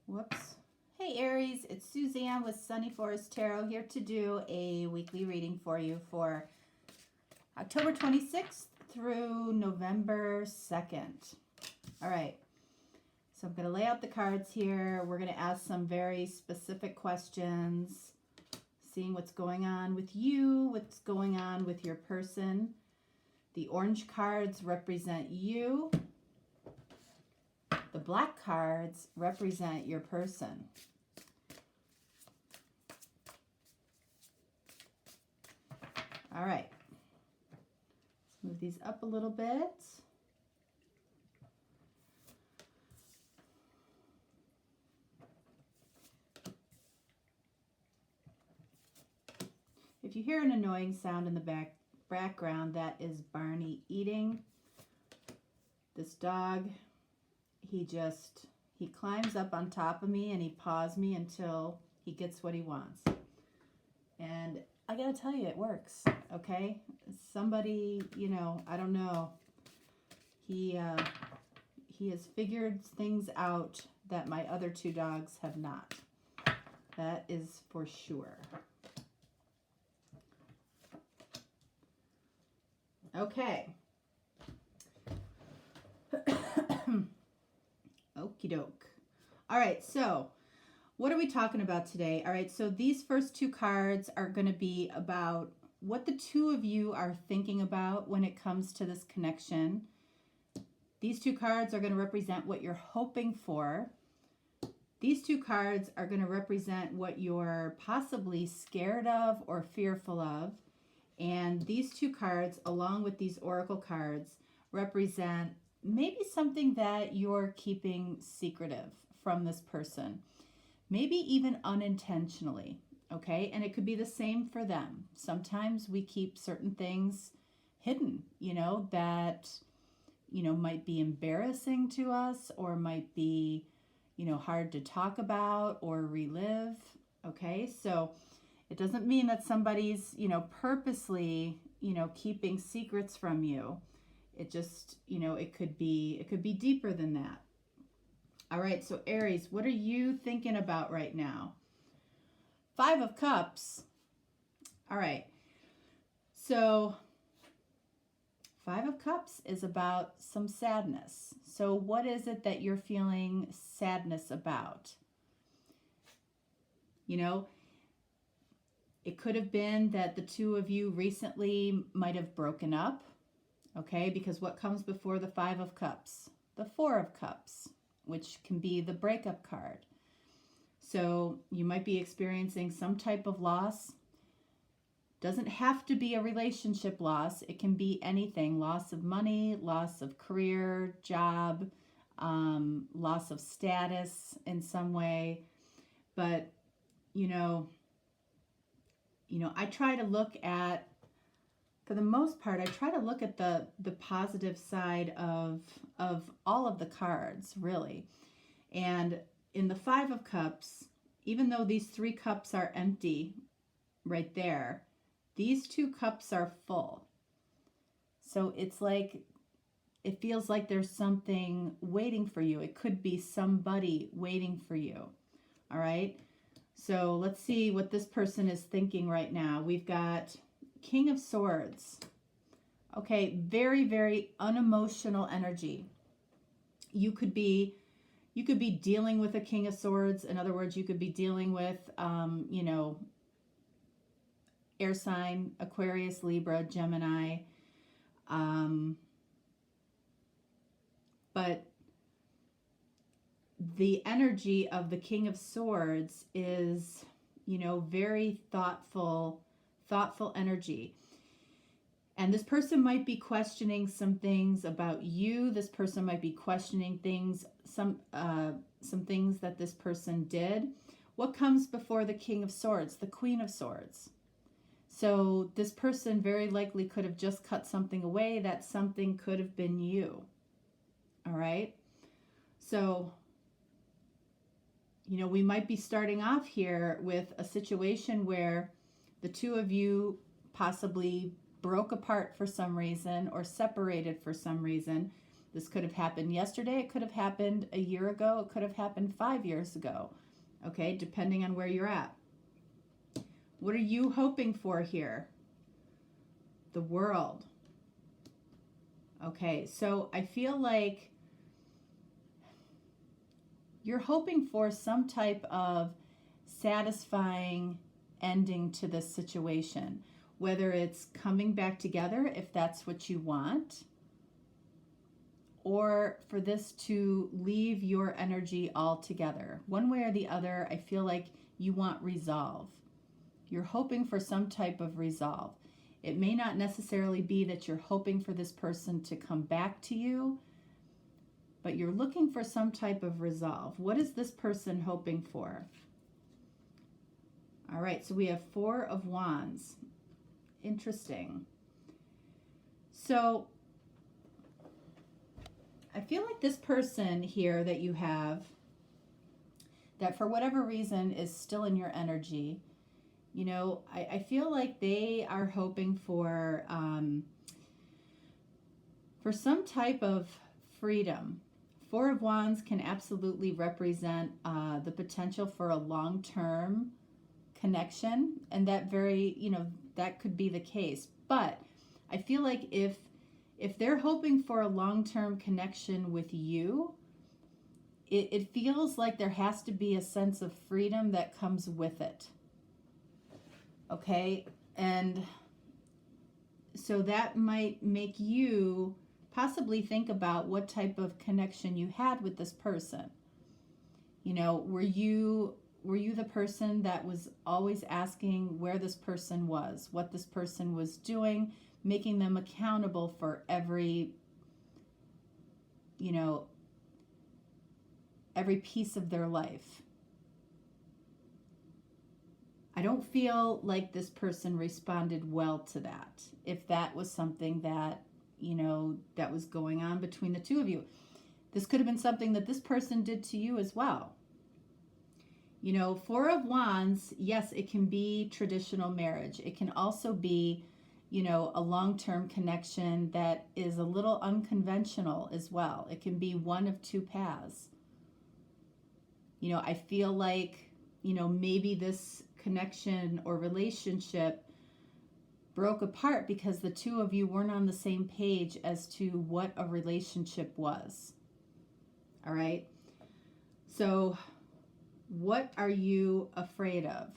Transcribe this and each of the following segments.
Whoops. Hey Aries, it's Suzanne with Sunny Forest Tarot here to do a weekly reading for you for October 26th through November 2nd. All right, so I'm going to lay out the cards here. We're going to ask some very specific questions, seeing what's going on with you, what's going on with your person. The orange cards represent you. The black cards represent your person. All right. Let's move these up a little bit. If you hear an annoying sound in the background, that is Barney eating. This dog, he climbs up on top of me and he paws me until he gets what he wants. And I gotta tell you, it works, okay? Somebody, I don't know. He has figured things out that my other two dogs have not. That is for sure. Okay. Okie doke. All right, so what are we talking about today? All right, so these first two cards are going to be about what the two of you are thinking about when it comes to this connection. These two cards are going to represent what you're hoping for. These two cards are going to represent what you're possibly scared of or fearful of. And these two cards, along with these oracle cards, represent maybe something that you're keeping secretive from this person. Maybe even unintentionally, okay? And it could be the same for them. Sometimes we keep certain things hidden, that, might be embarrassing to us or might be, hard to talk about or relive, okay? So it doesn't mean that somebody's, purposely, keeping secrets from you. It just, it could be deeper than that. All right, so Aries, what are you thinking about right now? 5 of Cups. All right, so 5 of Cups is about some sadness. So what is it that you're feeling sadness about? It could have been that the two of you recently might have broken up, okay? Because what comes before the 5 of Cups? The 4 of Cups, which can be the breakup card. So you might be experiencing some type of loss. Doesn't have to be a relationship loss. It can be anything. Loss of money, loss of career, job, loss of status in some way. But, I try to look at, for the most part, I try to look at the positive side of all of the cards, really. And in the 5 of Cups, even though these 3 cups are empty right there, these 2 cups are full. So it's like, it feels like there's something waiting for you. It could be somebody waiting for you. All right. So let's see what this person is thinking right now. We've got King of Swords. Okay, very, very unemotional energy. You could be dealing with a King of Swords. In other words, you could be dealing with, air sign, Aquarius, Libra, Gemini. But the energy of the King of Swords is, very thoughtful energy. And this person might be questioning some things about you. This person might be questioning things, some things that this person did. What comes before the King of Swords? The Queen of Swords. So this person very likely could have just cut something away. That something could have been you. All right. So, we might be starting off here with a situation where the two of you possibly broke apart for some reason or separated for some reason, This could have happened yesterday. It could have happened a year ago. It could have happened 5 years ago. Okay, depending on where you're at. What are you hoping for here? The World. Okay, so I feel like you're hoping for some type of satisfying ending to this situation, whether it's coming back together, if that's what you want, or for this to leave your energy altogether. One way or the other, I feel like you want resolve. You're hoping for some type of resolve. It may not necessarily be that you're hoping for this person to come back to you, but you're looking for some type of resolve. What is this person hoping for? All right, so we have 4 of Wands. Interesting. So I feel like this person here that you have, that for whatever reason is still in your energy, you know, I feel like they are hoping for some type of freedom. 4 of Wands can absolutely represent the potential for a long-term connection, and that very, you know, that could be the case. But I feel like if they're hoping for a long-term connection with you, it feels like there has to be a sense of freedom that comes with it. Okay, and so that might make you possibly think about what type of connection you had with this person. You know, were you the person that was always asking where this person was, what this person was doing, making them accountable for every, you know, every piece of their life? I don't feel like this person responded well to that, if that was something that, you know, that was going on between the two of you. This could have been something that this person did to you as well. You know, 4 of Wands, yes, it can be traditional marriage. It can also be, you know, a long-term connection that is a little unconventional as well. It can be one of 2 paths. You know, I feel like, you know, maybe this connection or relationship broke apart because the two of you weren't on the same page as to what a relationship was. All right. So what are you afraid of?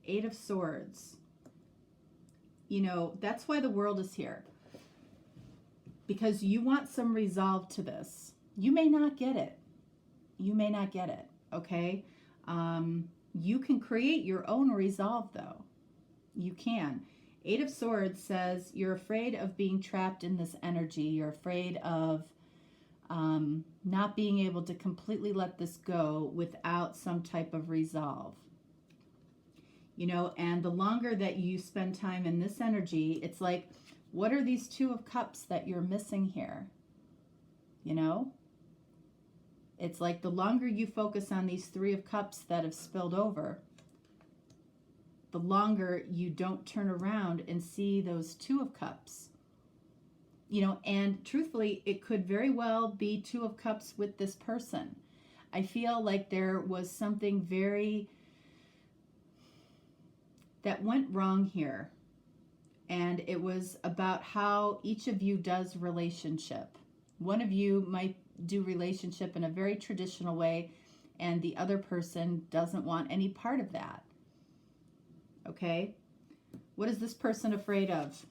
8 of Swords. You know, that's why the World is here. Because you want some resolve to this. You may not get it. You may not get it. Okay. You can create your own resolve, though. You can. 8 of Swords says you're afraid of being trapped in this energy. You're afraid of not being able to completely let this go without some type of resolve. You know, and the longer that you spend time in this energy, it's like, what are these 2 of Cups that you're missing here? You know? It's like the longer you focus on these 3 of Cups that have spilled over, the longer you don't turn around and see those 2 of Cups. You know, and truthfully, it could very well be 2 of Cups with this person. I feel like there was something that went wrong here. And it was about how each of you does relationship. One of you might do relationship in a very traditional way, and the other person doesn't want any part of that. Okay? What is this person afraid of?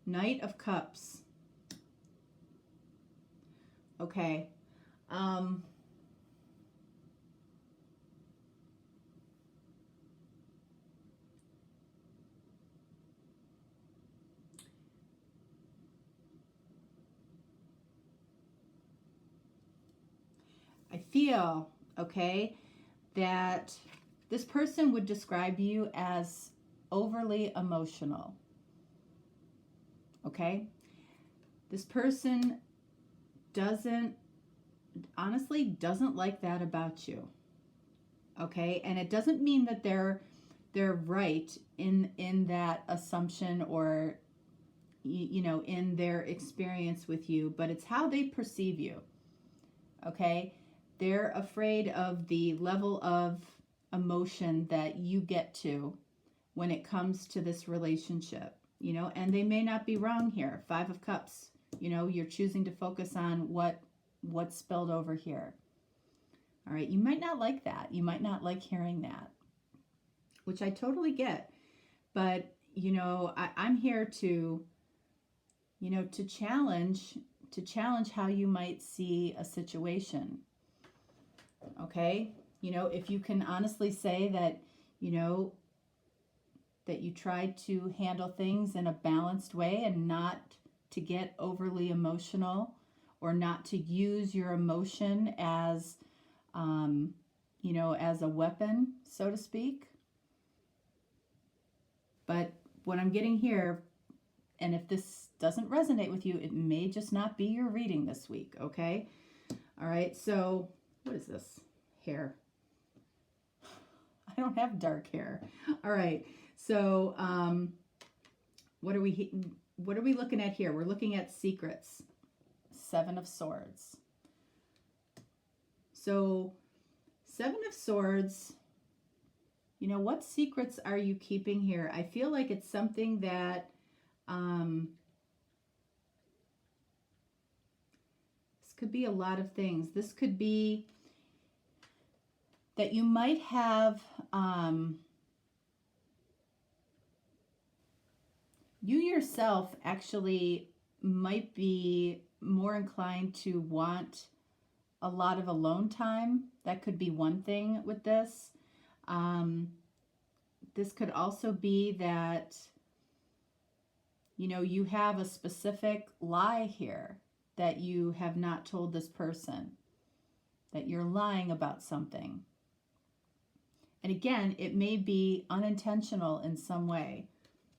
Knight of Cups. Okay. I feel, okay, that this person would describe you as overly emotional. Okay? This person honestly doesn't like that about you. Okay? And it doesn't mean that they're right in that assumption or you know, in their experience with you, but it's how they perceive you. Okay? They're afraid of the level of emotion that you get to when it comes to this relationship, you know, and they may not be wrong here. 5 of Cups, you know, you're choosing to focus on what's spilled over here. All right, you might not like that. You might not like hearing that, which I totally get. But, you know, I'm here to, you know, to challenge how you might see a situation. Okay? You know, if you can honestly say that, you know, that you try to handle things in a balanced way and not to get overly emotional, or not to use your emotion as, you know, as a weapon, so to speak. But what I'm getting here, and if this doesn't resonate with you, it may just not be your reading this week, okay? All right, so what is this? Hair. I don't have dark hair. All right, so what are we looking at here? We're looking at secrets. 7 of Swords. So 7 of Swords, you know, what secrets are you keeping here? I feel like it's something that this could be a lot of things. This could be that you might have you yourself actually might be more inclined to want a lot of alone time. That could be one thing with this. This could also be that, you know, you have a specific lie here that you have not told this person, that you're lying about something. And again, it may be unintentional in some way.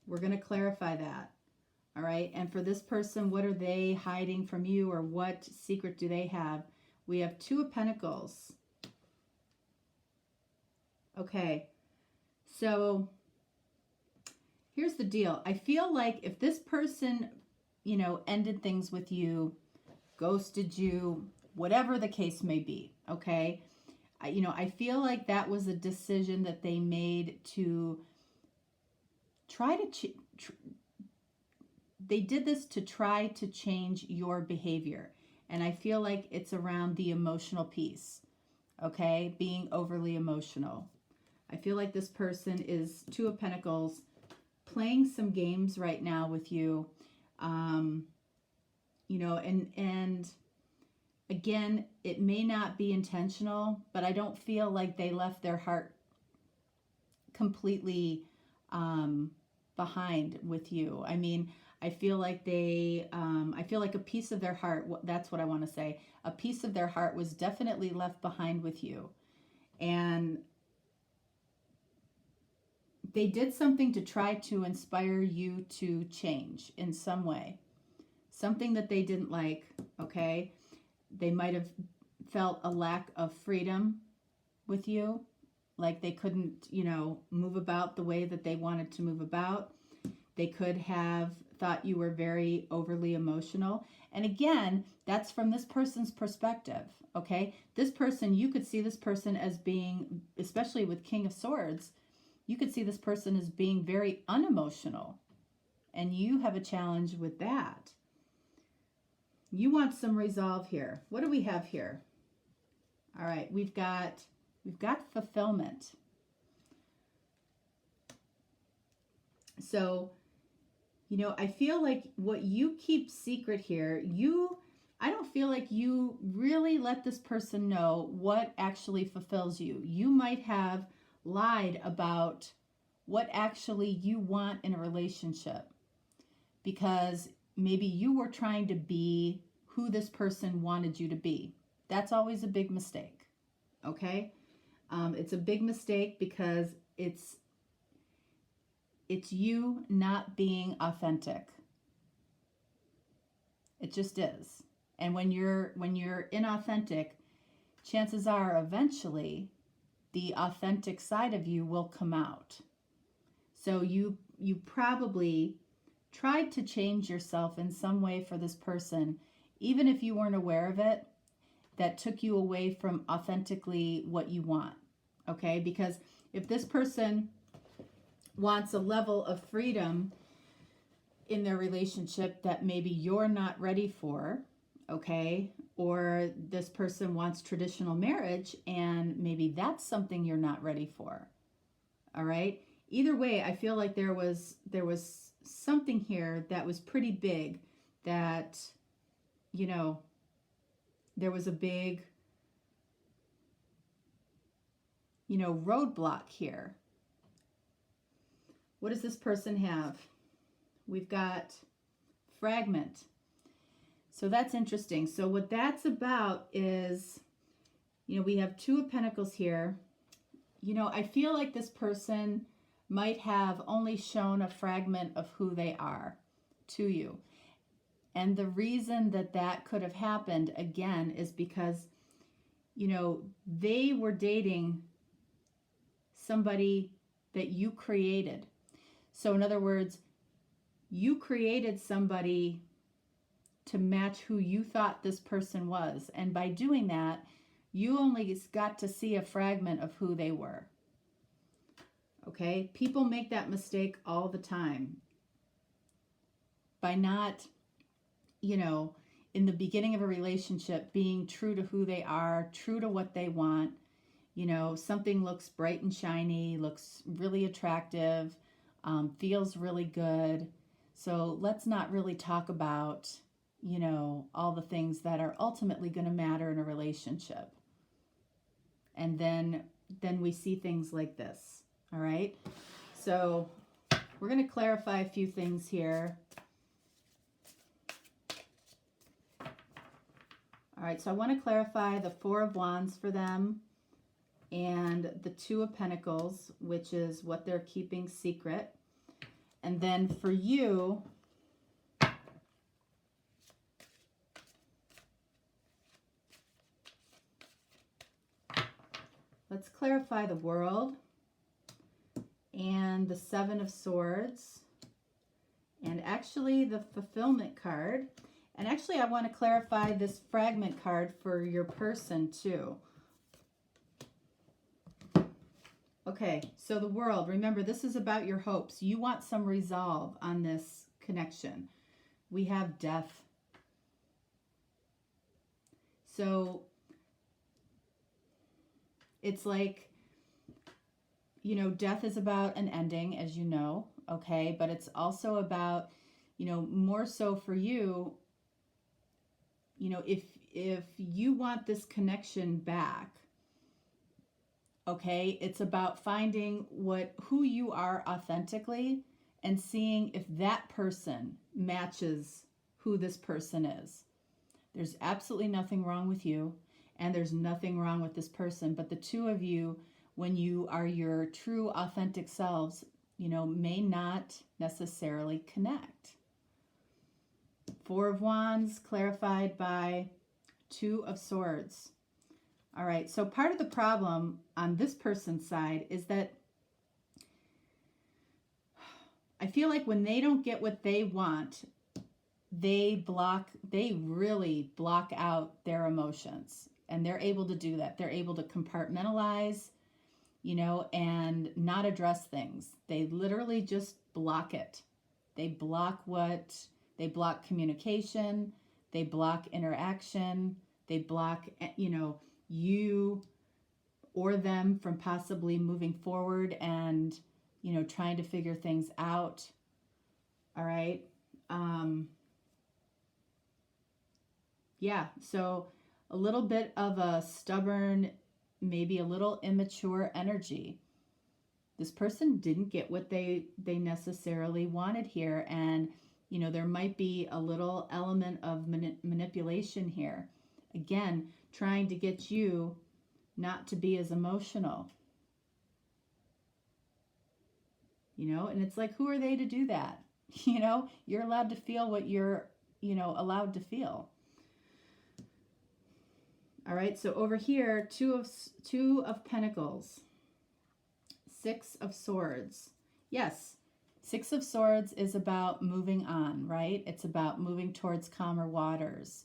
We're going to clarify that. All right. And for this person, what are they hiding from you, or what secret do they have? We have 2 of Pentacles. Okay. So here's the deal. I feel like if this person, you know, ended things with you, ghosted you, whatever the case may be, okay? You know, I feel like that was a decision that they made to try to they did this to try to change your behavior. And I feel like it's around the emotional piece, okay? Being overly emotional. I feel like this person is 2 of Pentacles, playing some games right now with you. You know, and again, it may not be intentional, but I don't feel like they left their heart completely behind with you. I mean, I feel like I feel like a piece of their heart, that's what I want to say, a piece of their heart was definitely left behind with you. And they did something to try to inspire you to change in some way. Something that they didn't like, okay? They might have felt a lack of freedom with you, like they couldn't, you know, move about the way that they wanted to move about. They could have thought you were very overly emotional. And again, that's from this person's perspective, okay? This person, you could see this person as being, especially with King of Swords, you could see this person as being very unemotional. And you have a challenge with that. You want some resolve here. What do we have here? All right, we've got fulfillment. So, you know, I feel like what you keep secret here, I don't feel like you really let this person know what actually fulfills you. You might have lied about what actually you want in a relationship, because maybe you were trying to be who this person wanted you to be. That's always a big mistake, okay? It's a big mistake because it's you not being authentic. It just is. And when you're inauthentic, chances are eventually the authentic side of you will come out. So you probably tried to change yourself in some way for this person, even if you weren't aware of it, that took you away from authentically what you want. Okay? Because if this person wants a level of freedom in their relationship that maybe you're not ready for, okay, or this person wants traditional marriage and maybe that's something you're not ready for, all right? Either way, I feel like there was something here that was pretty big, that, you know, there was a big, you know, roadblock here. What does this person have? We've got fragment. So that's interesting. So what that's about is, you know, we have Two of Pentacles here. You know, I feel like this person might have only shown a fragment of who they are to you. And the reason that that could have happened, again, is because, you know, they were dating somebody that you created. So in other words, you created somebody to match who you thought this person was. And by doing that, you only got to see a fragment of who they were. Okay? People make that mistake all the time. By not, you know, in the beginning of a relationship, being true to who they are, true to what they want. You know, something looks bright and shiny, looks really attractive, feels really good. So let's not really talk about, you know, all the things that are ultimately going to matter in a relationship. And then we see things like this. All right. So we're going to clarify a few things here. All right. So I want to clarify the Four of Wands for them and the Two of Pentacles, which is what they're keeping secret. And then for you, let's clarify the World and the Seven of Swords, and actually the Fulfillment card. And actually I want to clarify this Fragment card for your person too. Okay, so the World, remember, this is about your hopes. You want some resolve on this connection. We have Death. So it's like, you know, death is about an ending, as you know, okay? But it's also about, you know, more so for you, you know, if you want this connection back, okay, it's about finding who you are authentically and seeing if that person matches who this person is. There's absolutely nothing wrong with you, and there's nothing wrong with this person, but the two of you, when you are your true authentic selves, you know, may not necessarily connect. Four of Wands clarified by Two of Swords. All right, so part of the problem on this person's side is that I feel like when they don't get what they want, they really block out their emotions. And they're able to do that. They're able to compartmentalize, you know, and not address things. They literally just block it. They block communication. They block interaction. They block, you know, you or them from possibly moving forward and, you know, trying to figure things out. All right. Yeah. So a little bit of a stubborn, maybe a little immature energy. This person didn't get what they necessarily wanted here. And, you know, there might be a little element of manipulation here. Again, trying to get you not to be as emotional. You know, and it's like, who are they to do that? You know, you're allowed to feel what you're, you know, allowed to feel. All right, so over here, Two of Pentacles, Six of Swords. Yes, Six of Swords is about moving on, right? It's about moving towards calmer waters.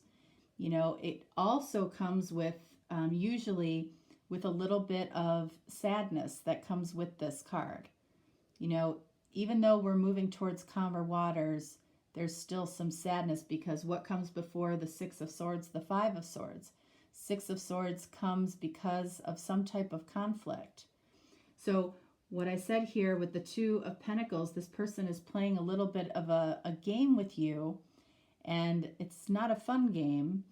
You know, it also comes with, usually, with a little bit of sadness that comes with this card. You know, even though we're moving towards calmer waters, there's still some sadness, because what comes before the Six of Swords? The Five of Swords. Six of Swords comes because of some type of conflict. So what I said here with the Two of Pentacles, this person is playing a little bit of a game with you, and it's not a fun game.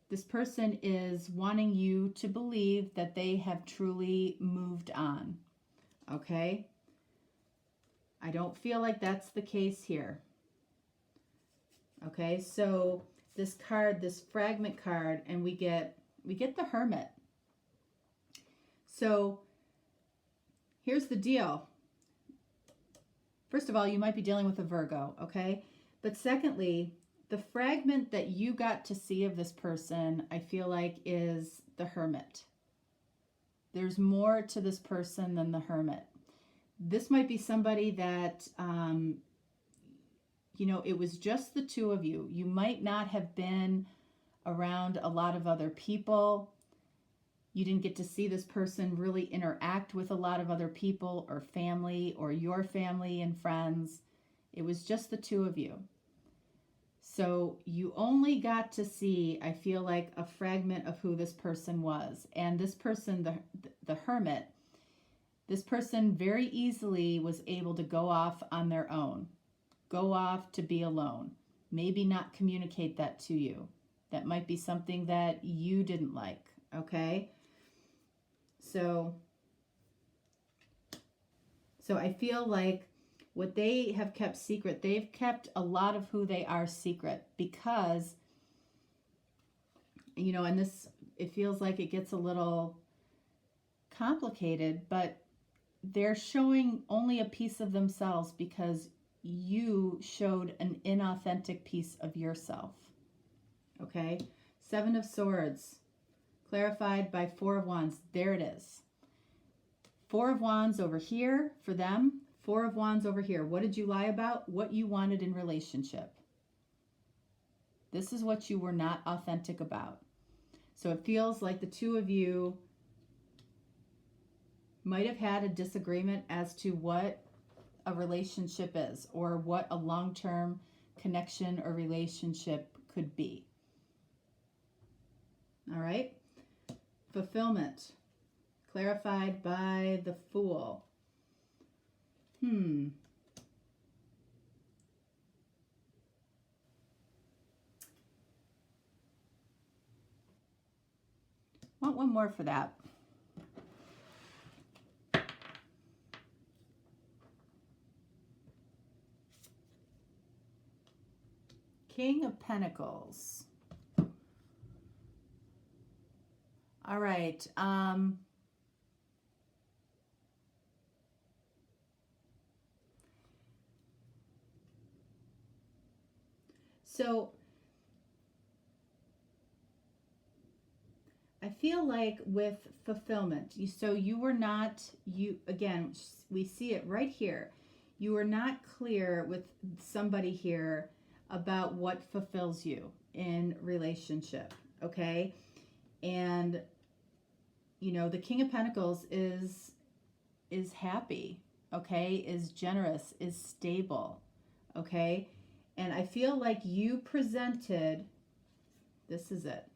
This person is wanting you to believe that they have truly moved on, okay? I don't feel like that's the case here. Okay, so this card, this fragment card, and we get the Hermit. So here's the deal. First of all, you might be dealing with a Virgo, okay? But secondly, the fragment that you got to see of this person, I feel like, is the Hermit. There's more to this person than the Hermit. This might be somebody that, you know, it was just the two of you. You might not have been around a lot of other people. You didn't get to see this person really interact with a lot of other people or family or your family and friends. It was just the two of you. So you only got to see, I feel like, a fragment of who this person was. And this person, the Hermit, this person very easily was able to go off on their own, go off to be alone, maybe not communicate that to you. That might be something that you didn't like, okay? So I feel like what they have kept secret, they've kept a lot of who they are secret, because, you know, and this, it feels like it gets a little complicated, but they're showing only a piece of themselves because you showed an inauthentic piece of yourself. Okay? Seven of Swords, clarified by Four of Wands. There it is. Four of Wands over here for them. Four of Wands over here. What did you lie about? What you wanted in relationship. This is what you were not authentic about. So it feels like the two of you might have had a disagreement as to what a relationship is, or what a long-term connection or relationship could be. All right. Fulfillment, clarified by the Fool. Want one more for that. King of Pentacles. All right. So I feel like with fulfillment, you were not, again, we see it right here. You were not clear with somebody here about what fulfills you in relationship, okay? And, you know, the King of Pentacles is happy, okay? Is generous, is stable, okay? And I feel like you presented, this is it.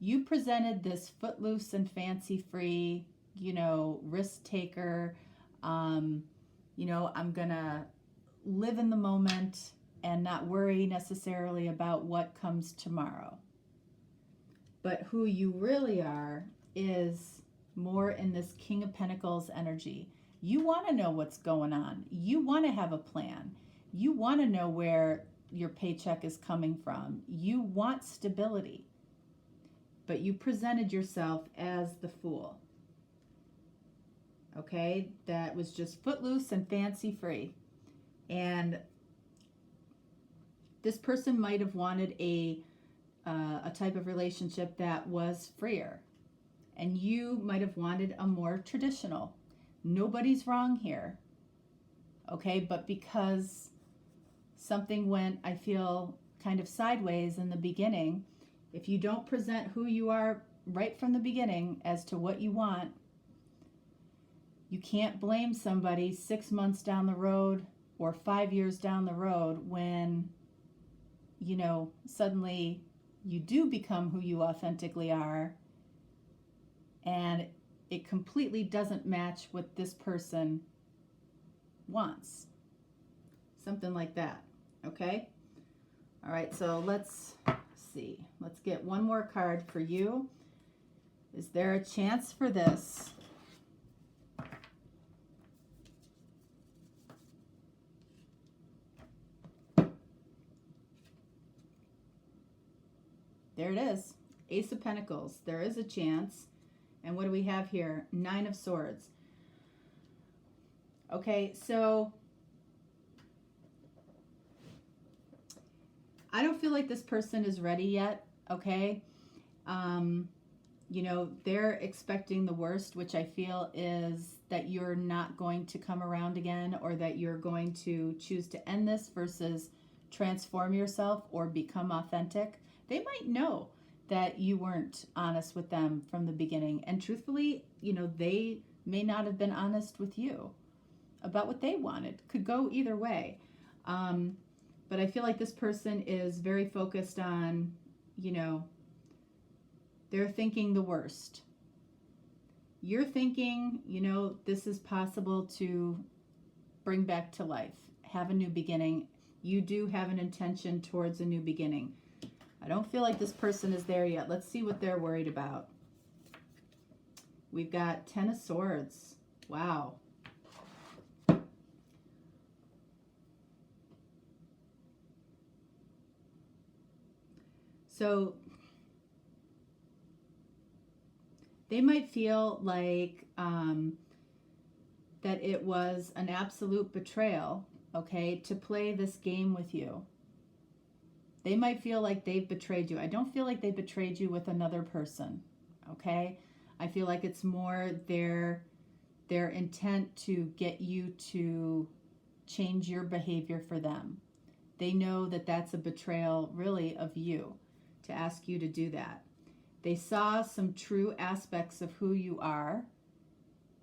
You presented this footloose and fancy-free, you know, risk taker, you know, I'm gonna live in the moment and not worry necessarily about what comes tomorrow. But who you really are is more in this King of Pentacles energy. You want to know what's going on. You want to have a plan. You want to know where your paycheck is coming from. You want stability. But you presented yourself as the Fool. Okay? That was just footloose and fancy free. And this person might have wanted a type of relationship that was freer. And you might have wanted a more traditional. Nobody's wrong here. okay? But because something went, I feel, kind of sideways in the beginning, if you don't present who you are right from the beginning as to what you want, you can't blame somebody 6 months down the road or 5 years down the road when, you know, suddenly you do become who you authentically are and it completely doesn't match what this person wants. Something like that, okay? All right, so let's see. Let's get one more card for you. Is there a chance for this? There it is. Ace of Pentacles. There is a chance. And what do we have here? Nine of Swords. Okay, so I don't feel like this person is ready yet, okay? You know, they're expecting the worst, which I feel is that you're not going to come around again, or that you're going to choose to end this versus transform yourself or become authentic. They might know that you weren't honest with them from the beginning. And truthfully, you know, they may not have been honest with you about what they wanted. Could go either way. But I feel like this person is very focused on, you know, they're thinking the worst. You're thinking, you know, this is possible to bring back to life, have a new beginning. You do have an intention towards a new beginning. I don't feel like this person is there yet. Let's see what they're worried about. We've got 10 of Swords. Wow. So they might feel like that it was an absolute betrayal, okay, to play this game with you. They might feel like they've betrayed you. I don't feel like they betrayed you with another person, okay? I feel like it's more their intent to get you to change your behavior for them. They know that that's a betrayal, really, of you, to ask you to do that. They saw some true aspects of who you are,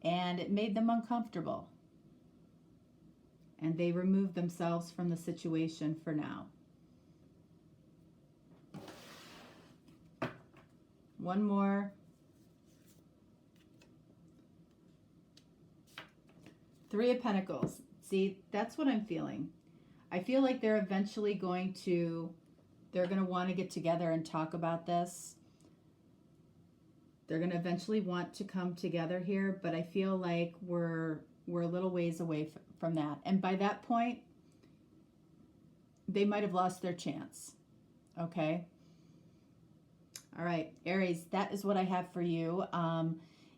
and it made them uncomfortable. And they removed themselves from the situation for now. One more. Three of Pentacles. See, that's what I'm feeling. I feel like they're eventually going to want to get together and talk about this. They're going to eventually want to come together here, but I feel like we're a little ways away from that. And by that point, they might have lost their chance. Okay? All right, Aries, that is what I have for you.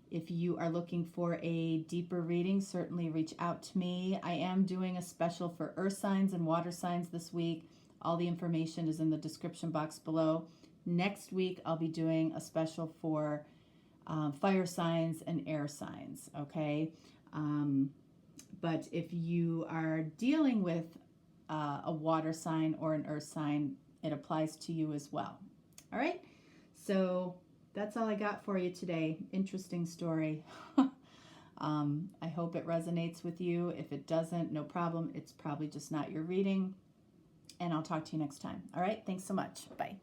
If you are looking for a deeper reading, certainly reach out to me. I am doing a special for earth signs and water signs this week. All the information is in the description box below. Next week, I'll be doing a special for fire signs and air signs, okay? But if you are dealing with a water sign or an earth sign, it applies to you as well. All right? So that's all I got for you today. Interesting story. I hope it resonates with you. If it doesn't, no problem. It's probably just not your reading. And I'll talk to you next time. All right? Thanks so much. Bye.